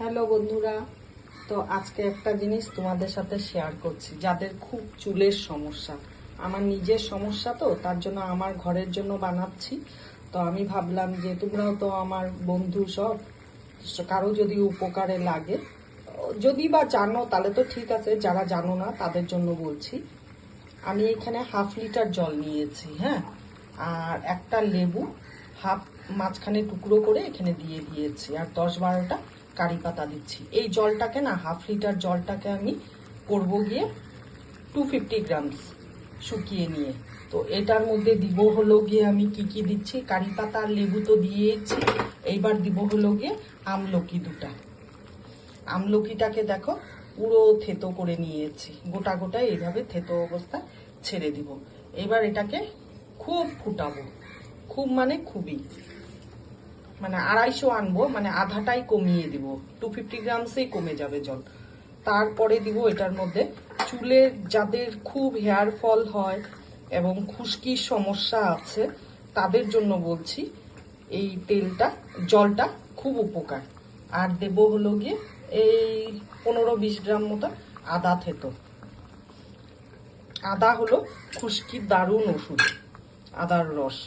Hello বন্ধুরা, তো আজকে একটা জিনিস তোমাদের সাথে শেয়ার করছি। যাদের খুব চুলের সমস্যা, আমার নিজের সমস্যা, তো তার জন্য আমার ঘরের জন্য বানাচ্ছি। তো আমি ভাবলাম যে তোমরাও তো আমার বন্ধু সব, কারো যদি উপকারে লাগে, যদি বা জানো তাহলে তো ঠিক আছে, যারা জানো না তাদের জন্য বলছি। আমি এখানে 1/2 লিটার জল নিয়েছি, হ্যাঁ, আর একটা লেবু হাফ মাঝখানে টুকরো করে এখানে দিয়ে দিয়েছি, আর 10-12টা কারি পাতা দিচ্ছি। এই জলটাকে না, 1/2 লিটার জলটাকে আমি করবো গিয়ে 250 গ্রামস শুকিয়ে নিয়ে। তো এটার মধ্যে দিব হলো গিয়ে আমি কি কি দিচ্ছি, কারি পাতা আর লেবু তো দিয়েছি। এইবার দিব হলো গিয়ে আমলকি 2টা। আমলকিটাকে দেখো পুরো থেতো করে নিয়েছি, গোটা গোটা এইভাবে থেতো অবস্থায় ছেড়ে দিব। এবার এটাকে খুব ফুটাবো, খুব মানে খুবই, মানে 250 আনবো, মানে আধাটাই কমিয়ে দিব, 250 গ্রামসেই কমে যাবে জল। তারপরে দিব এটার মধ্যে চুলের যাদের খুব হেয়ার ফল হয় এবং খুশকির সমস্যা আছে তাদের জন্য বলছি, এই তেলটা, জলটা খুব উপকার। আর দেব হলো গিয়ে এই 15-20 গ্রাম মতো আদা থেতো। আদা হলো খুশকির দারুণ ওষুধ, আদার রস।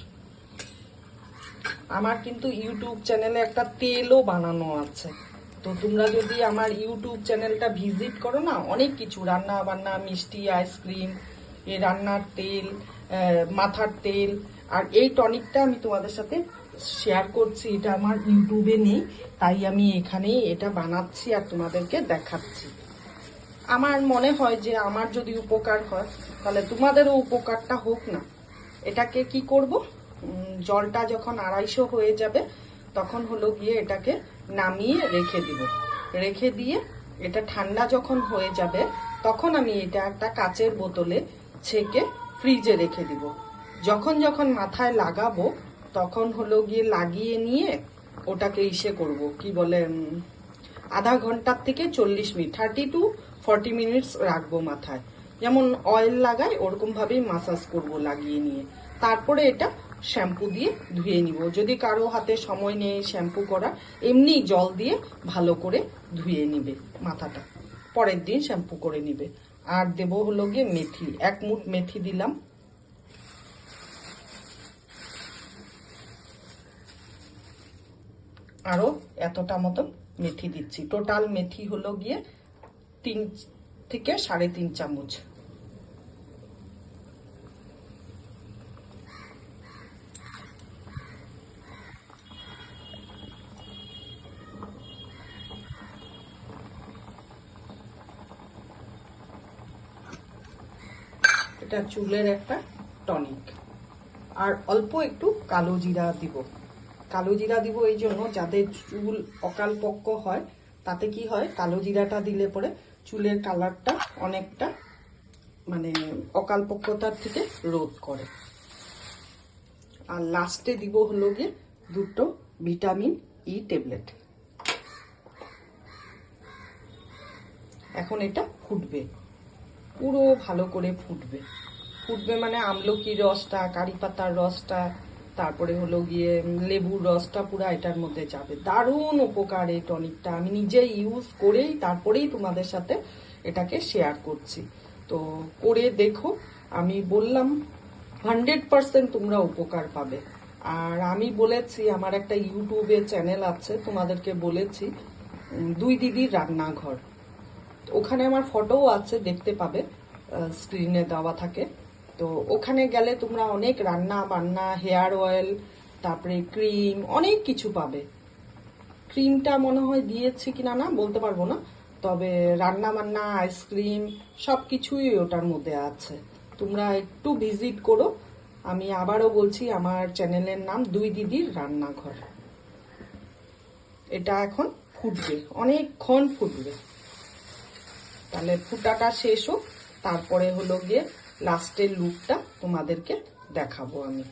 আমার কিন্তু ইউটিউব চ্যানেলে একটা তেলও বানানো আছে, তো তোমরা যদি আমার ইউটিউব চ্যানেলটা ভিজিট করো না, অনেক কিছু রান্না বান্না, মিষ্টি, আইসক্রিম, এই রান্নার তেল, মাথার তেল, আর এই টনিকটা আমি তোমাদের সাথে শেয়ার করছি। এটা আমার ইউটিউবে নেই, তাই আমি এখানেই এটা বানাচ্ছি আর তোমাদেরকে দেখাচ্ছি। আমার মনে হয় যে আমার যদি উপকার হয় তাহলে তোমাদেরও উপকারটা হোক না। এটাকে কি করব, জলটা যখন 250 হয়ে যাবে তখন হলো গিয়ে এটাকে নামিয়ে রেখে দিব। রেখে দিয়ে এটা ঠান্ডা যখন হয়ে যাবে তখন আমি এটা একটা কাচের বোতলে ছেঁকে ফ্রিজে রেখে দিব। যখন যখন মাথায় লাগাবো তখন হলো গিয়ে লাগিয়ে নিয়ে ওটাকে করব, কি বলে, আধা ঘন্টার থেকে 40 মিনিট, 30 to 40 মিনিটস রাখবো মাথায়, যেমন অয়েল লাগাই ওরকম ভাবেই মাসাজ করব লাগিয়ে নিয়ে। তারপরে এটা শ্যাম্পু দিয়ে ধুয়ে নিব। যদি কারো হাতে সময় নেই শ্যাম্পু করা, এমনি জল দিয়ে ভালো করে ধুয়ে নিবে মাথাটা, পরের দিন শ্যাম্পু করে নিবে। আর দেব হলো গিয়ে মেথি, 1 মুঠ মেথি দিলাম। আরো এতটা মতন মেথি দিচ্ছি। টোটাল মেথি হলো গিয়ে 3 থেকে 3.5 চামচ। এটা চুলের একটা টনিক। আর অল্প একটু কালো জিরা দিব। কালো জিরা দিব এই জন্য, যাদের চুল অকালপক্ক হয় তাতে কি হয়, কালো জিরাটা দিলে পরে চুলের কালারটা অনেকটা, মানে অকালপক্কতার থেকে রোধ করে। আর লাস্টে দিব হলো গিয়ে 2টো ভিটামিন ই ট্যাবলেট। এখন এটা ফুটবে, পুরো ভালো করে ফুটবে। ফুটবে মানে আমলকির রসটা, কারি পাতার রসটা, তারপরে হলো গিয়ে লেবুর রসটা পুরো এটার মধ্যে যাবে। দারুণ উপকার এই টনিকটা, আমি নিজে ইউজ করেই তারপরেই তোমাদের সাথে এটাকে শেয়ার করছি। তো করে দেখো, আমি বললাম 100% তোমরা উপকার পাবে। আর আমি বলেছি আমার একটা ইউটিউবে চ্যানেল আছে, তোমাদেরকে বলেছি, 2 দিদির রান্নাঘর। ওখানে আমার ফটোও আছে, দেখতে পাবে, স্ক্রিনে দেওয়া থাকে। তো ওখানে গেলে তোমরা অনেক রান্না বান্না, হেয়ার অয়েল, তারপরে ক্রিম, অনেক কিছু পাবে। ক্রিমটা মনে হয় দিয়েছি কিনা না বলতে পারবো না, তবে রান্না বান্না, আইসক্রিম সব কিছুই ওটার মধ্যে আছে। তোমরা একটু ভিজিট করো। আমি আবারও বলছি, আমার চ্যানেলের নাম 2 দিদির রান্নাঘর। এটা এখন ফুটবে, অনেকক্ষণ ফুটবে। তাহলে ফুটাটা শেষ হোক, তারপরে হলো গিয়ে লাস্টের লুকটা তোমাদেরকে দেখাবো আমি।